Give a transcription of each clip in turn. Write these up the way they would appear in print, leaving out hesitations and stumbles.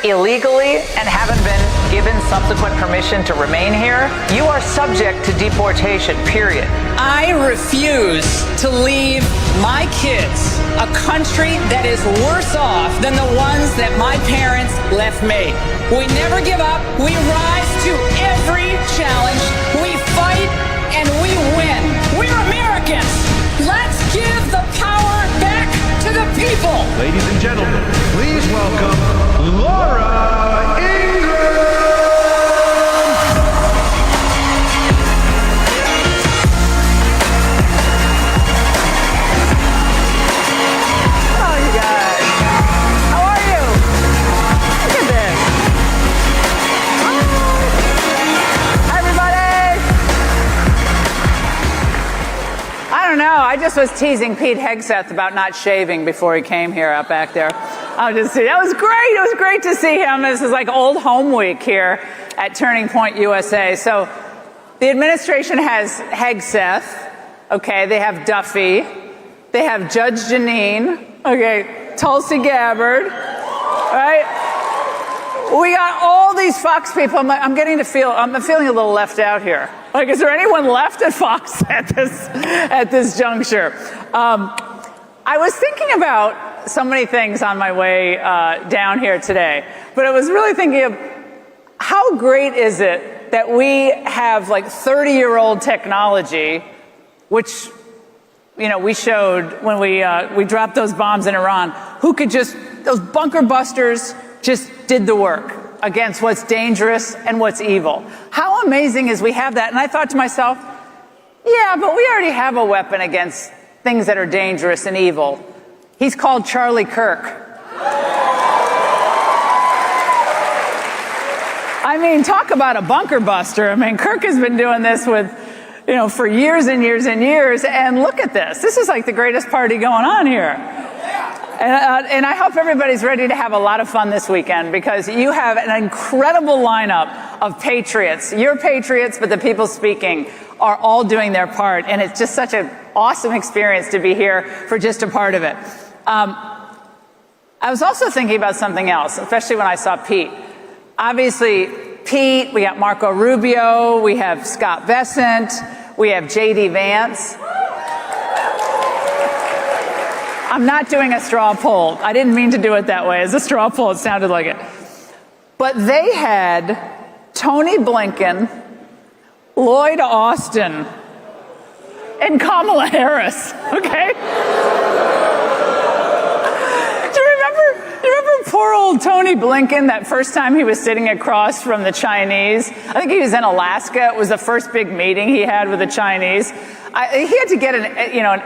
illegally and haven't been given subsequent permission to remain here, you are subject to deportation, period. I refuse to leave my kids a country that is worse off than the ones that my parents left me. We never give up. We rise to every challenge. We fight and we win. We're Americans. Let's give the power back to the people. Ladies and gentlemen, please welcome Laura Ingraham. Oh, you guys. How are you? Look at this. Hi, everybody. I don't know. I just was teasing Pete Hegseth about not shaving before he came here out back there. That was great. It was great to see him. This is like old home week here at Turning Point USA. So the administration has Hegseth. Okay, they have Duffy. They have Judge Jeanine. Okay, Tulsi Gabbard. Right? We got all these Fox people. I'm feeling a little left out here. Like, is there anyone left at Fox at this juncture? I was thinking about so many things on my way down here today, but I was really thinking of how great is it that we have like 30-year-old technology, which, you know, we showed when we dropped those bombs in Iran, those bunker busters just did the work against what's dangerous and what's evil. How amazing is we have that? And I thought to myself, yeah, but we already have a weapon against things that are dangerous and evil. He's called Charlie Kirk. I mean, talk about a bunker buster. I mean, Kirk has been doing this for years and years and years. And look at this. This is like the greatest party going on here. And I hope everybody's ready to have a lot of fun this weekend, because you have an incredible lineup of patriots. You're patriots, but the people speaking are all doing their part. And it's just such an awesome experience to be here for just a part of it. I was also thinking about something else, especially when I saw Pete. Obviously, Pete, we got Marco Rubio, we have Scott Bessent, we have J.D. Vance. I'm not doing a straw poll. I didn't mean to do it that way. As a straw poll, it sounded like it. But they had Tony Blinken, Lloyd Austin, and Kamala Harris, okay? Do you remember poor old Tony Blinken, that first time he was sitting across from the Chinese? I think he was in Alaska. It was the first big meeting he had with the Chinese. He had to get an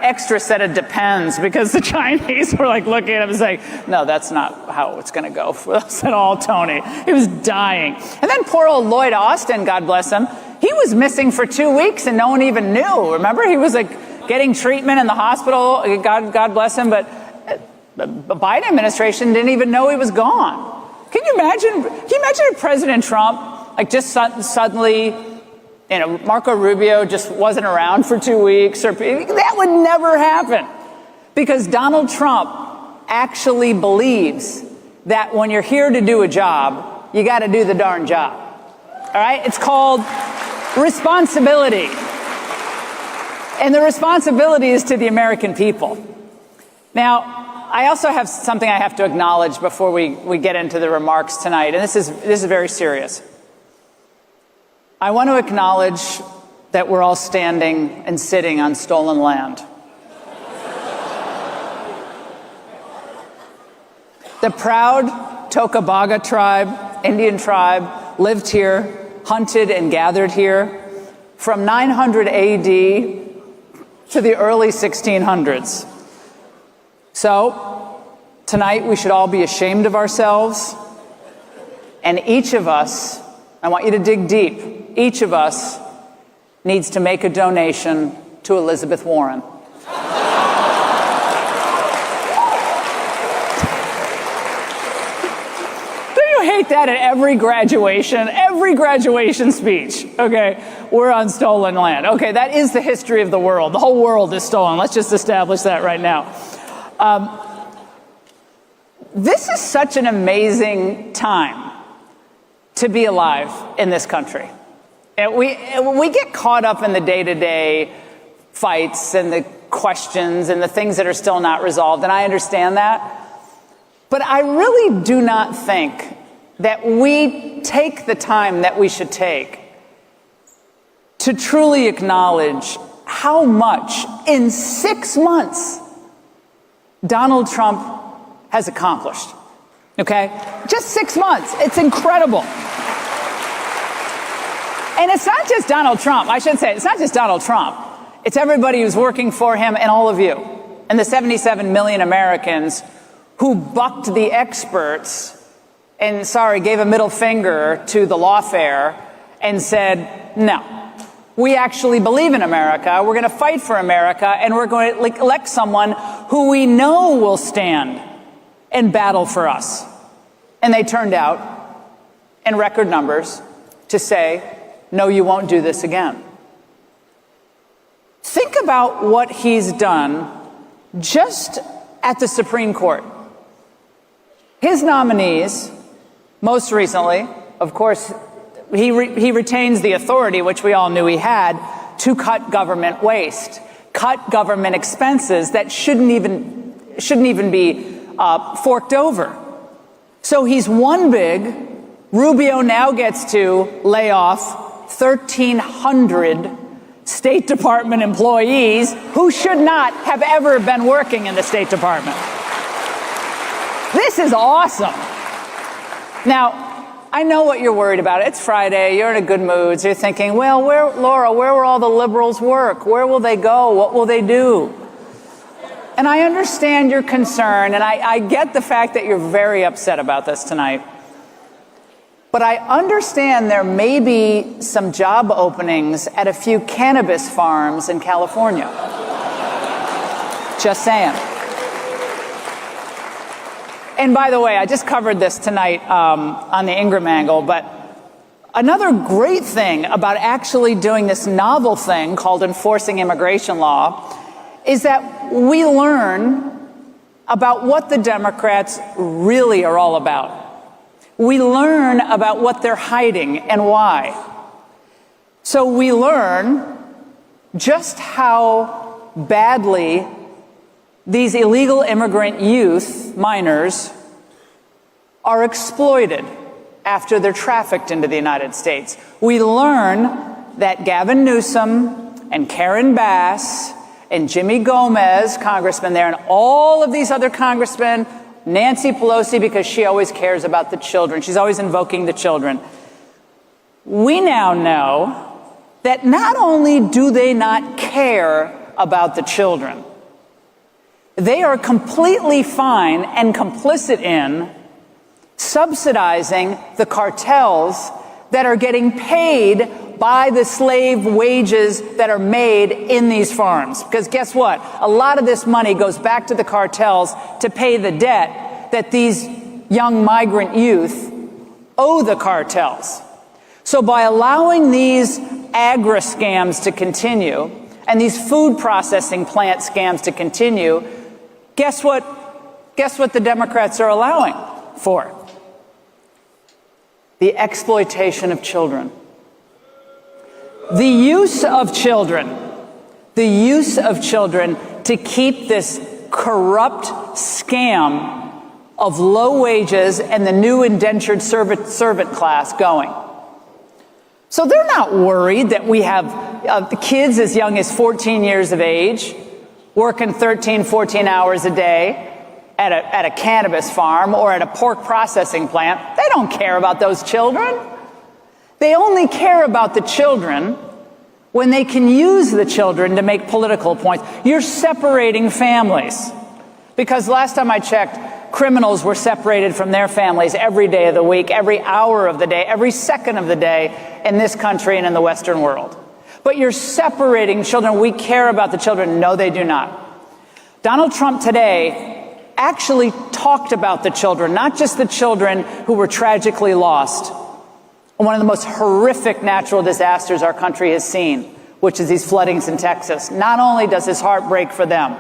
extra set of Depends, because the Chinese were like looking at him and saying, no, that's not how it's going to go for us at all, Tony. He was dying. And then poor old Lloyd Austin, God bless him, he was missing for 2 weeks and no one even knew. Remember, he was like getting treatment in the hospital. God bless him. But the Biden administration didn't even know he was gone. Can you imagine if President Trump, like, just suddenly, Marco Rubio just wasn't around for 2 weeks? That would never happen, because Donald Trump actually believes that when you're here to do a job, you got to do the darn job. All right? It's called responsibility. And the responsibility is to the American people. Now, I also have something I have to acknowledge before we get into the remarks tonight, and this is very serious. I want to acknowledge that we're all standing and sitting on stolen land. The proud Tocobaga tribe, Indian tribe, lived here, hunted and gathered here from 900 AD to the early 1600s. So, tonight we should all be ashamed of ourselves, and each of us, I want you to dig deep, each of us needs to make a donation to Elizabeth Warren. Don't you hate that at every graduation speech? Okay, we're on stolen land. Okay, that is the history of the world. The whole world is stolen. Let's just establish that right now. this is such an amazing time to be alive in this country. And we get caught up in the day-to-day fights and the questions and the things that are still not resolved, and I understand that. But I really do not think that we take the time that we should take to truly acknowledge how much in 6 months Donald Trump has accomplished. Okay? Just 6 months. It's incredible. And it's not just Donald Trump. I should say, it's not just Donald Trump. It's everybody who's working for him and all of you. And the 77 million Americans who bucked the experts and, gave a middle finger to the lawfare and said, no, we actually believe in America. We're going to fight for America, and we're going to elect someone who we know will stand and battle for us. And they turned out in record numbers to say, no, you won't do this again. Think about what he's done just at the Supreme Court. His nominees, most recently, of course, he retains the authority, which we all knew he had, to cut government waste, cut government expenses that shouldn't even be forked over. So he's one big. Rubio now gets to lay off 1,300 State Department employees who should not have ever been working in the State Department. This is awesome. Now, I know what you're worried about. It's Friday. You're in a good mood. So you're thinking, well, Laura, where will all the liberals work? Where will they go? What will they do? And I understand your concern, and I get the fact that you're very upset about this tonight. But I understand there may be some job openings at a few cannabis farms in California. Just saying. And by the way, I just covered this tonight on the Ingraham angle, but another great thing about actually doing this novel thing called enforcing immigration law is that we learn about what the Democrats really are all about. We learn about what they're hiding and why. So we learn just how badly these illegal immigrant youth, minors, are exploited after they're trafficked into the United States. We learn that Gavin Newsom and Karen Bass and Jimmy Gomez, congressman there, and all of these other congressmen, Nancy Pelosi, because she always cares about the children. She's always invoking the children. We now know that not only do they not care about the children, they are completely fine and complicit in subsidizing the cartels that are getting paid by the slave wages that are made in these farms. Because guess what? A lot of this money goes back to the cartels to pay the debt that these young migrant youth owe the cartels. So by allowing these agri scams to continue and these food processing plant scams to continue, guess what the Democrats are allowing for? The exploitation of children. The use of children to keep this corrupt scam of low wages and the new indentured servant class going. So they're not worried that we have kids as young as 14 years of age working 13, 14 hours a day at a cannabis farm or at a pork processing plant. They don't care about those children. They only care about the children when they can use the children to make political points. You're separating families. Because last time I checked, criminals were separated from their families every day of the week, every hour of the day, every second of the day in this country and in the Western world. But you're separating children. We care about the children. No, they do not. Donald Trump today actually talked about the children, not just the children who were tragically lost. One of the most horrific natural disasters our country has seen, which is these floodings in Texas. Not only does his heart break for them,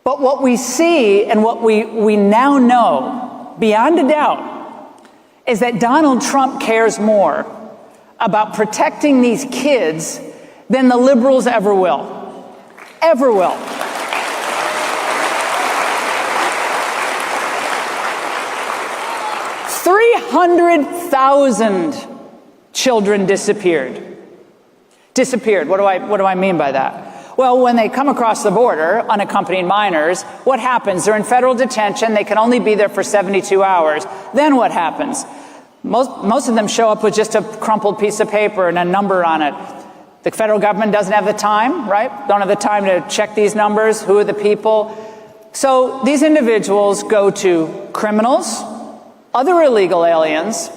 But what we see and what we now know, beyond a doubt, is that Donald Trump cares more about protecting these kids than the liberals ever will. Ever will. $300,000 children disappeared. Disappeared. What do I mean by that? Well, when they come across the border, unaccompanied minors, what happens? They're in federal detention. They can only be there for 72 hours. Then what happens? Most of them show up with just a crumpled piece of paper and a number on it. The federal government doesn't have the time, right? Don't have the time to check these numbers. Who are the people? So these individuals go to criminals, other illegal aliens.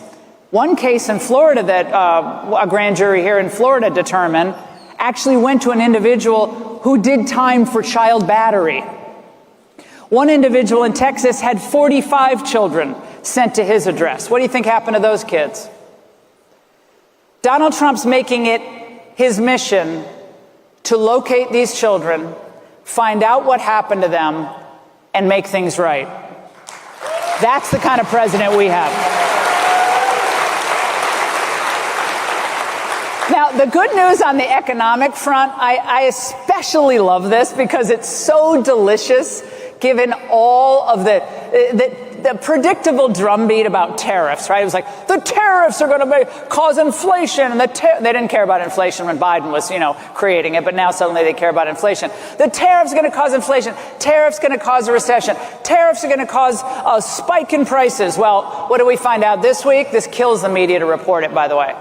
One case in Florida that a grand jury here in Florida determined actually went to an individual who did time for child battery. One individual in Texas had 45 children sent to his address. What do you think happened to those kids? Donald Trump's making it his mission to locate these children, find out what happened to them, and make things right. That's the kind of president we have. Now, the good news on the economic front, I especially love this because it's so delicious, given all of the predictable drumbeat about tariffs, right? It was like, the tariffs are going to cause inflation. And they didn't care about inflation when Biden was, creating it, but now suddenly they care about inflation. The tariffs are going to cause inflation. Tariffs are going to cause a recession. Tariffs are going to cause a spike in prices. Well, what do we find out this week? This kills the media to report it, by the way.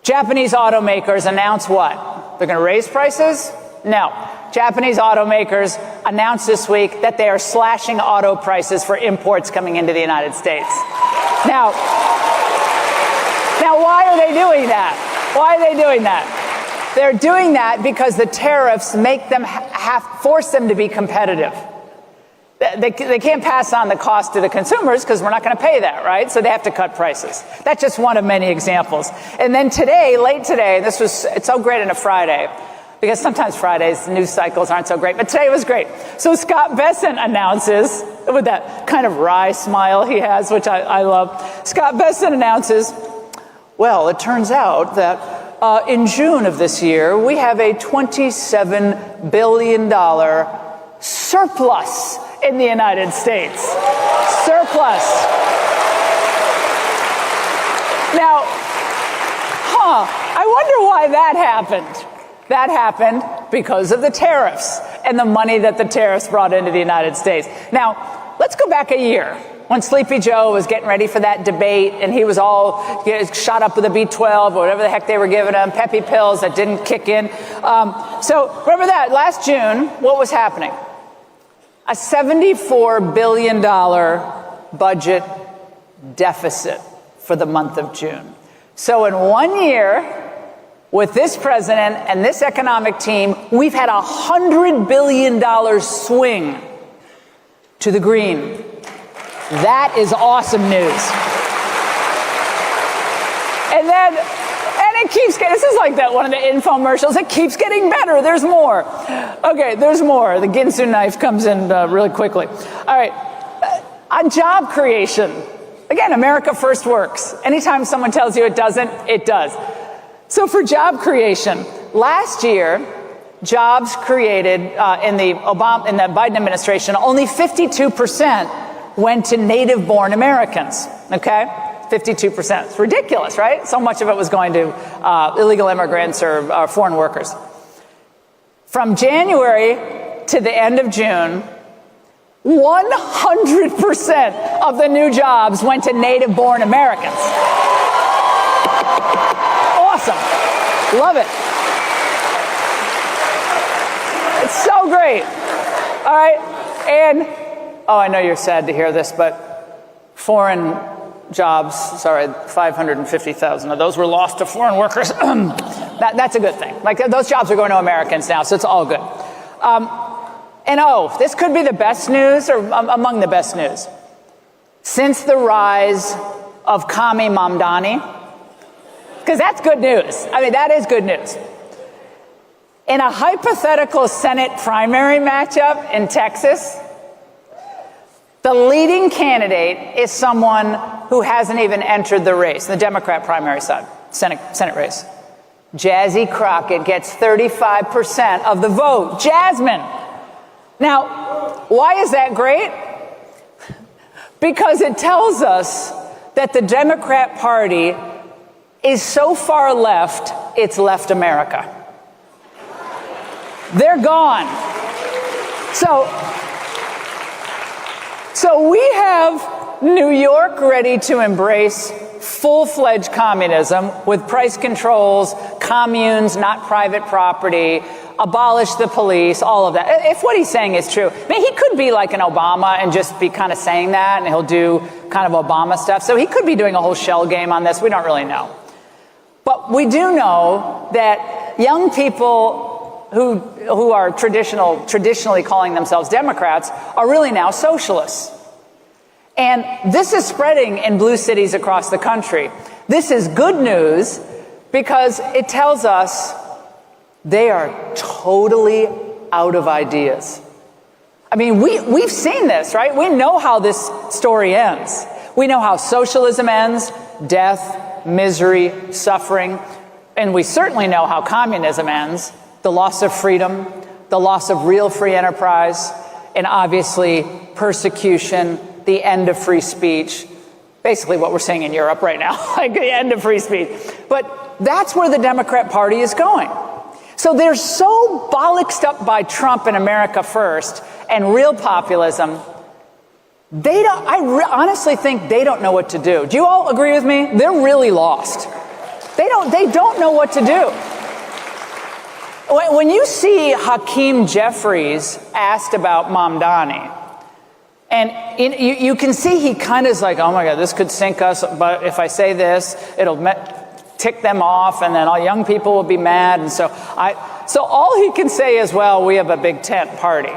Japanese automakers announce what? They're going to raise prices? No. Japanese automakers announced this week that they are slashing auto prices for imports coming into the United States. Now, why are they doing that? Why are they doing that? They're doing that because the tariffs make them force them to be competitive. They can't pass on the cost to the consumers because we're not going to pay that, right? So they have to cut prices. That's just one of many examples. And then today, late today, it's so great on a Friday, because sometimes Fridays, news cycles aren't so great, but today was great. So Scott Bessent announces, with that kind of wry smile he has, which I love, Scott Bessent announces, well, it turns out that in June of this year, we have a $27 billion surplus in the United States. Surplus. Now, I wonder why that happened. That happened because of the tariffs and the money that the tariffs brought into the United States. Now, let's go back a year when Sleepy Joe was getting ready for that debate and he was all shot up with a B12 or whatever the heck they were giving him, peppy pills that didn't kick in. So remember that last June, what was happening? A $74 billion budget deficit for the month of June. So in 1 year, with this president and this economic team, we've had a $100 billion swing to the green. That is awesome news. And it keeps getting, this is like that one of the infomercials, it keeps getting better, there's more. Okay, there's more. The Ginsu knife comes in really quickly. All right, on job creation, again, America first works. Anytime someone tells you it doesn't, it does. So for job creation, last year, jobs created in the Biden administration, only 52% went to native-born Americans, okay? 52%. It's ridiculous, right? So much of it was going to illegal immigrants or foreign workers. From January to the end of June, 100% of the new jobs went to native-born Americans. Awesome. Love it. It's so great. All right. And, I know you're sad to hear this, but foreign jobs, 550,000 of those were lost to foreign workers. That's a good thing. Like, those jobs are going to Americans now, so it's all good. And this could be the best news, or among the best news. Since the rise of Kami Mamdani, because that's good news. I mean, that is good news. In a hypothetical Senate primary matchup in Texas, the leading candidate is someone who hasn't even entered the race, the Democrat primary side, Senate race. Jazzy Crockett gets 35% of the vote. Jasmine. Now, why is that great? Because it tells us that the Democrat Party is so far left, it's left America. They're gone. So we have New York ready to embrace full-fledged communism with price controls, communes, not private property, abolish the police, all of that. If what he's saying is true, I mean, he could be like an Obama and just be kind of saying that, and he'll do kind of Obama stuff. So he could be doing a whole shell game on this. We don't really know. But we do know that young people who are traditionally calling themselves Democrats are really now socialists. And this is spreading in blue cities across the country. This is good news because it tells us they are totally out of ideas. I mean, we've seen this, right? We know how this story ends. We know how socialism ends: death, misery, suffering. And we certainly know how communism ends: the loss of freedom, the loss of real free enterprise, and obviously persecution, the end of free speech. Basically what we're seeing in Europe right now, like the end of free speech. But that's where the Democrat Party is going. So they're so bollocksed up by Trump and America First and real populism, I honestly think they don't know what to do. Do you all agree with me? They're really lost. They don't know what to do. When you see Hakeem Jeffries asked about Mamdani, and you can see he kind of is like, oh my God, this could sink us, but if I say this, it'll tick them off, and then all young people will be mad. And so all he can say is, well, we have a big tent party.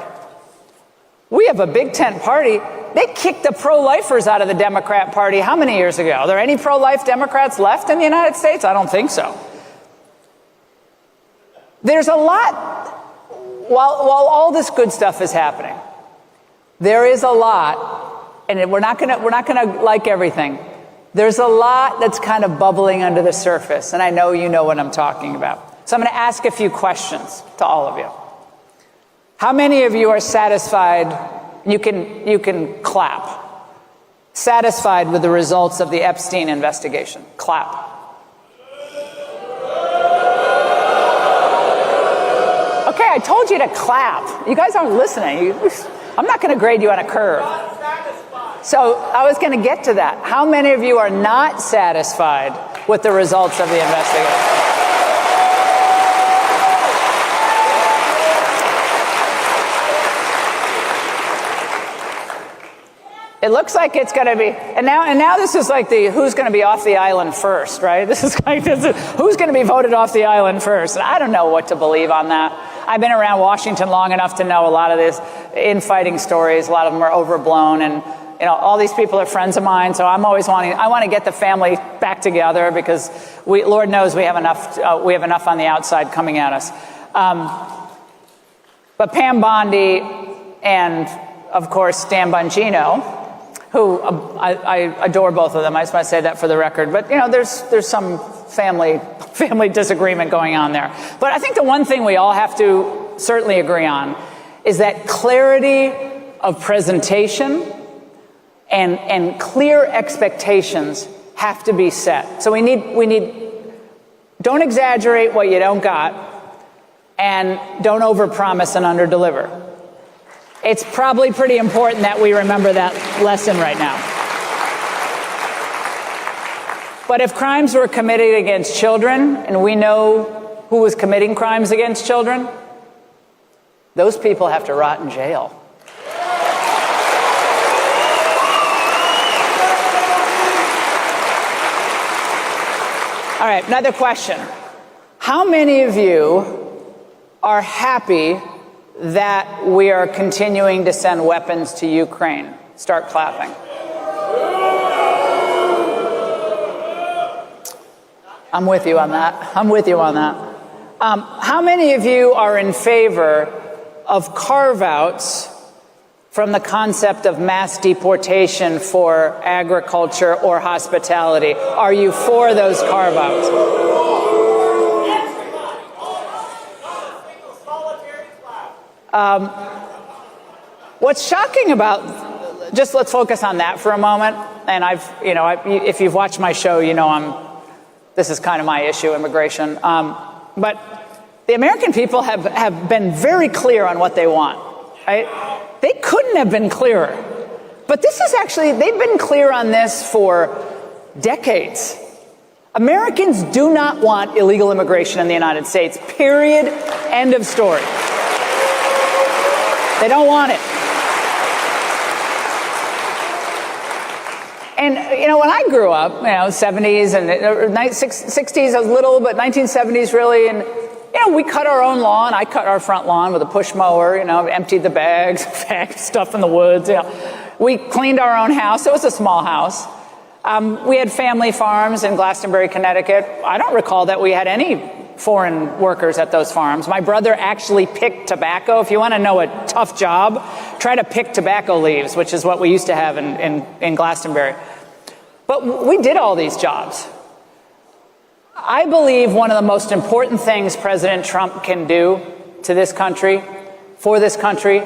We have a big tent party. They kicked the pro-lifers out of the Democrat Party how many years ago? Are there any pro-life Democrats left in the United States? I don't think so. There's a lot, while all this good stuff is happening, there is a lot, and we're not gonna like everything. There's a lot that's kind of bubbling under the surface, and I know you know what I'm talking about. So I'm going to ask a few questions to all of you. How many of you are satisfied? You can clap. Satisfied with the results of the Epstein investigation? Clap. Okay, I told you to clap. You guys aren't listening. I'm not going to grade you on a curve. So I was going to get to that. How many of you are not satisfied with the results of the investigation? It looks like it's going to be, and now this is like the who's going to be off the island first, right? This is who's going to be voted off the island first. And I don't know what to believe on that. I've been around Washington long enough to know a lot of these infighting stories. A lot of them are overblown, and all these people are friends of mine. So I want to get the family back together because Lord knows we have enough on the outside coming at us. But Pam Bondi and of course Dan Bongino, who I adore both of them. I just want to say that for the record. But there's some family disagreement going on there. But I think the one thing we all have to certainly agree on is that clarity of presentation and clear expectations have to be set. So we need don't exaggerate what you don't got, and don't overpromise and underdeliver. It's probably pretty important that we remember that lesson right now. But if crimes were committed against children, and we know who was committing crimes against children, those people have to rot in jail. All right, another question. How many of you are happy that we are continuing to send weapons to Ukraine? Start clapping. I'm with you on that. How many of you are in favor of carve-outs from the concept of mass deportation for agriculture or hospitality? Are you for those carve-outs? What's shocking about, just let's focus on that for a moment. And if you've watched my show, this is kind of my issue, immigration. But the American people have been very clear on what they want, right? They couldn't have been clearer. But this is actually, they've been clear on this for decades. Americans do not want illegal immigration in the United States, period, end of story. They don't want it. And, when I grew up, 70s and 60s, I was little, but 1970s really, and, we cut our own lawn. I cut our front lawn with a push mower, emptied the bags, packed stuff in the woods, We cleaned our own house. It was a small house. We had family farms in Glastonbury, Connecticut. I don't recall that we had any foreign workers at those farms. My brother actually picked tobacco. If you want to know a tough job, try to pick tobacco leaves, which is what we used to have in Glastonbury. But we did all these jobs. I believe one of the most important things President Trump can do to this country, for this country,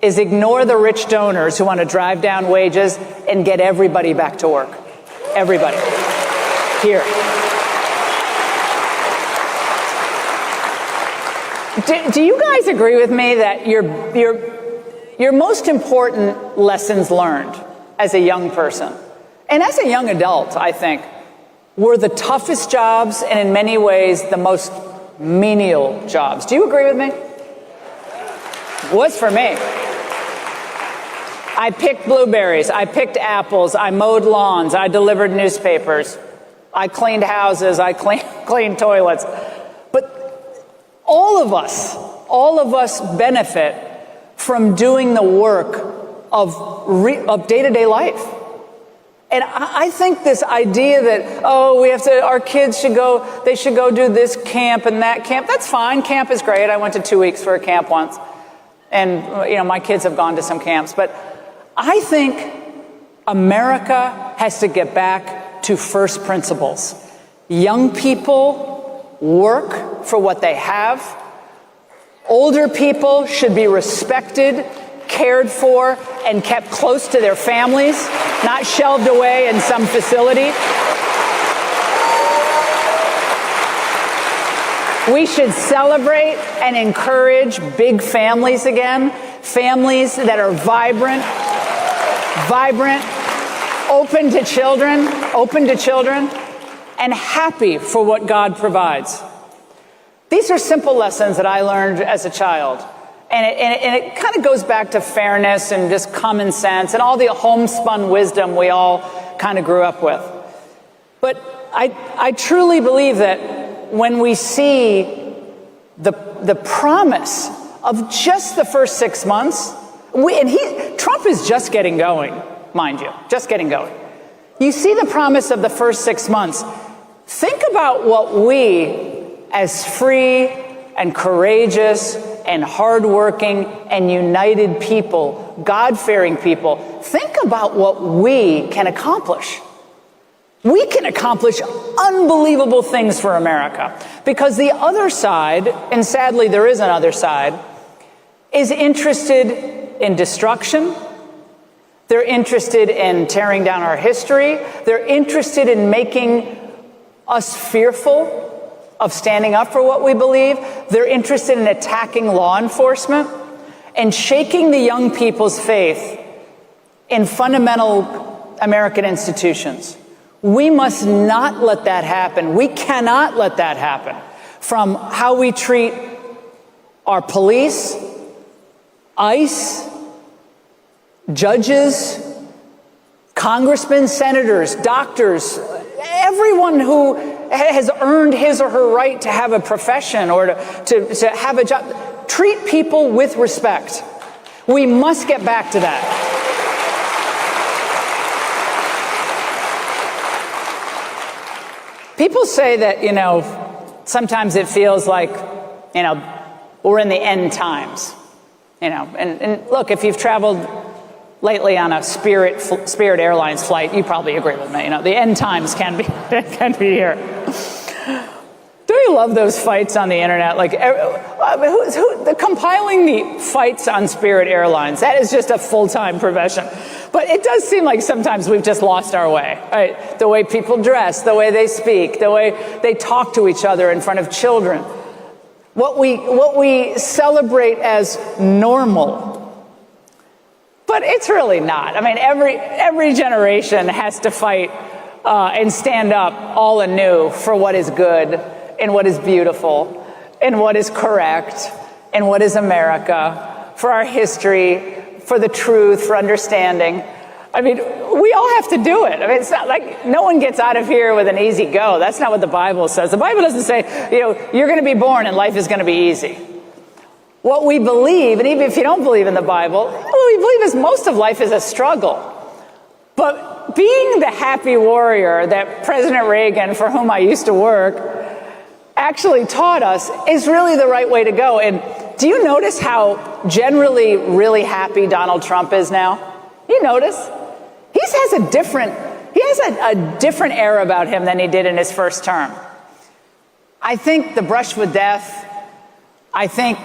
is ignore the rich donors who want to drive down wages and get everybody back to work. Everybody. Here. Do you guys agree with me that your most important lessons learned as a young person, and as a young adult, I think, were the toughest jobs and in many ways the most menial jobs? Do you agree with me? Was for me. I picked blueberries, I picked apples, I mowed lawns, I delivered newspapers, I cleaned houses, I cleaned toilets. But all of us benefit from doing the work of day-to-day life. And I think this idea that, our kids should go do this camp and that camp, that's fine. Camp is great. I went to 2 weeks for a camp once. And, my kids have gone to some camps. But I think America has to get back to first principles. Young people work for what they have. Older people should be respected, cared for, and kept close to their families, not shelved away in some facility. We should celebrate and encourage big families again, families that are vibrant, open to children, and happy for what God provides. These are simple lessons that I learned as a child. And it kind of goes back to fairness and just common sense and all the homespun wisdom we all kind of grew up with. But I truly believe that when we see the promise of just the first 6 months, Trump is just getting going, mind you, just getting going. You see the promise of the first 6 months. Think about what we, as free and courageous and hardworking and united people, God-fearing people, think about what we can accomplish. We can accomplish unbelievable things for America because the other side, and sadly there is another side, is interested in destruction. They're interested in tearing down our history. They're interested in making us fearful of standing up for what we believe. They're interested in attacking law enforcement and shaking the young people's faith in fundamental American institutions. We must not let that happen. We cannot let that happen. From how we treat our police, ICE, judges, congressmen, senators, doctors, everyone who has earned his or her right to have a profession or to have a job. Treat people with respect. We must get back to that. People say that, sometimes it feels like we're in the end times, and look, if you've traveled lately on a Spirit Airlines flight, you probably agree with me. The end times can be here. Do you love those fights on the internet? Like, compiling the fights on Spirit Airlines, that is just a full-time profession. But it does seem like sometimes we've just lost our way, right? The way people dress, the way they speak, the way they talk to each other in front of children. What we celebrate as normal. But it's really not. I mean, every generation has to fight and stand up all anew for what is good and what is beautiful and what is correct and what is America, for our history, for the truth, for understanding. I mean, we all have to do it. I mean, it's not like no one gets out of here with an easy go. That's not what the Bible says. The Bible doesn't say, you're going to be born and life is going to be easy. What we believe, and even if you don't believe in the Bible, what we believe is most of life is a struggle. But being the happy warrior that President Reagan, for whom I used to work, actually taught us is really the right way to go. And do you notice how generally really happy Donald Trump is now? You notice? He has a different air about him than he did in his first term. I think the brush with death, I think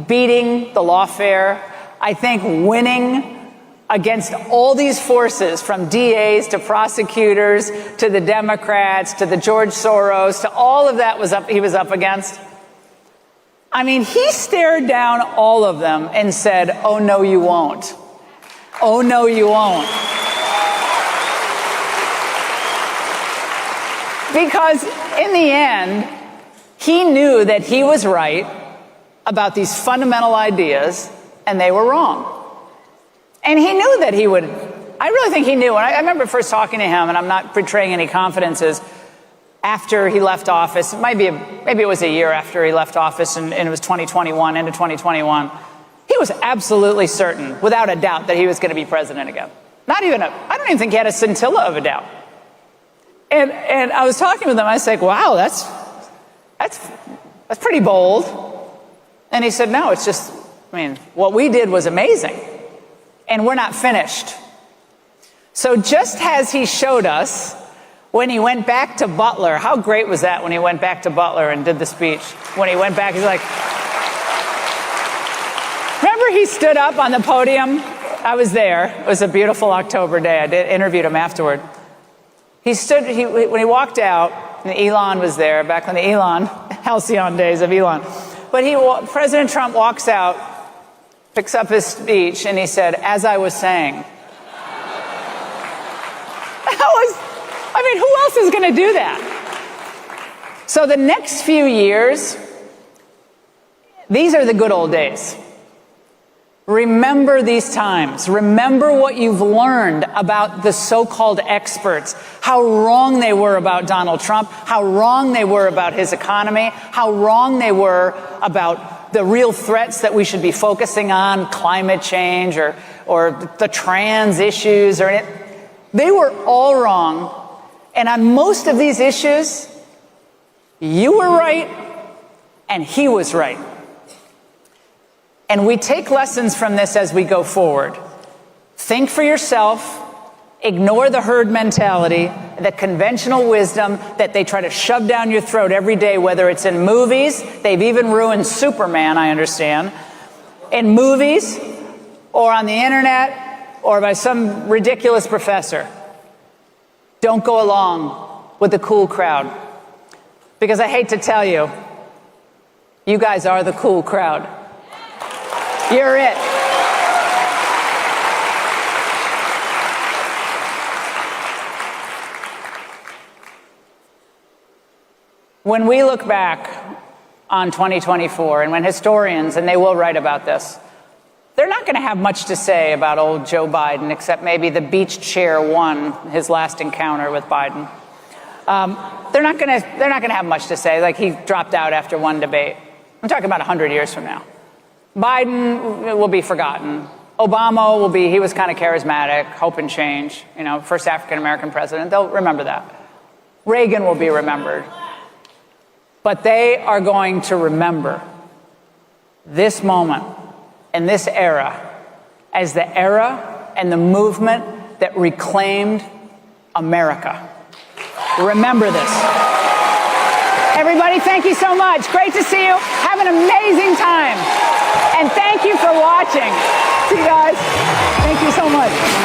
beating the lawfare, I think winning against all these forces, from DAs to prosecutors to the Democrats to the George Soros to all of that he was up against. I mean, he stared down all of them and said, "Oh, no, you won't. Oh, no, you won't." Because in the end, he knew that he was right about these fundamental ideas, and they were wrong. And he knew that he would. I really think he knew. And I remember first talking to him, and I'm not betraying any confidences, after he left office. Maybe it was a year after he left office, and it was 2021, into 2021. He was absolutely certain, without a doubt, that he was going to be president again. I don't even think he had a scintilla of a doubt. And I was talking with him. I was like, "Wow, that's pretty bold." And he said, "No, it's just, what we did was amazing. And we're not finished." So just as he showed us when he went back to Butler, how great was that when he went back to Butler and did the speech? When he went back, he's like, remember he stood up on the podium? I was there. It was a beautiful October day. I interviewed him afterward. When he walked out, and Elon was there, back in the halcyon days of Elon. But President Trump walks out, picks up his speech, and he said, "As I was saying." Who else is going to do that? So the next few years, these are the good old days. Remember these times. Remember what you've learned about the so-called experts, how wrong they were about Donald Trump, how wrong they were about his economy, how wrong they were about the real threats that we should be focusing on, climate change or the trans issues. They were all wrong. And on most of these issues, you were right and he was right. And we take lessons from this as we go forward. Think for yourself. Ignore the herd mentality, the conventional wisdom that they try to shove down your throat every day, whether it's in movies. They've even ruined Superman, I understand. In movies, or on the internet, or by some ridiculous professor. Don't go along with the cool crowd. Because I hate to tell you, you guys are the cool crowd. You're it. When we look back on 2024, and when historians, and they will write about this, they're not going to have much to say about old Joe Biden, except maybe the beach chair won his last encounter with Biden. They're not going to have much to say, like he dropped out after one debate. I'm talking about 100 years from now. Biden will be forgotten. Obama he was kind of charismatic, hope and change, first African-American president. They'll remember that. Reagan will be remembered. But they are going to remember this moment and this era as the era and the movement that reclaimed America. Remember this. Everybody, thank you so much. Great to see you. Have an amazing time. And thank you for watching. See you guys. Thank you so much.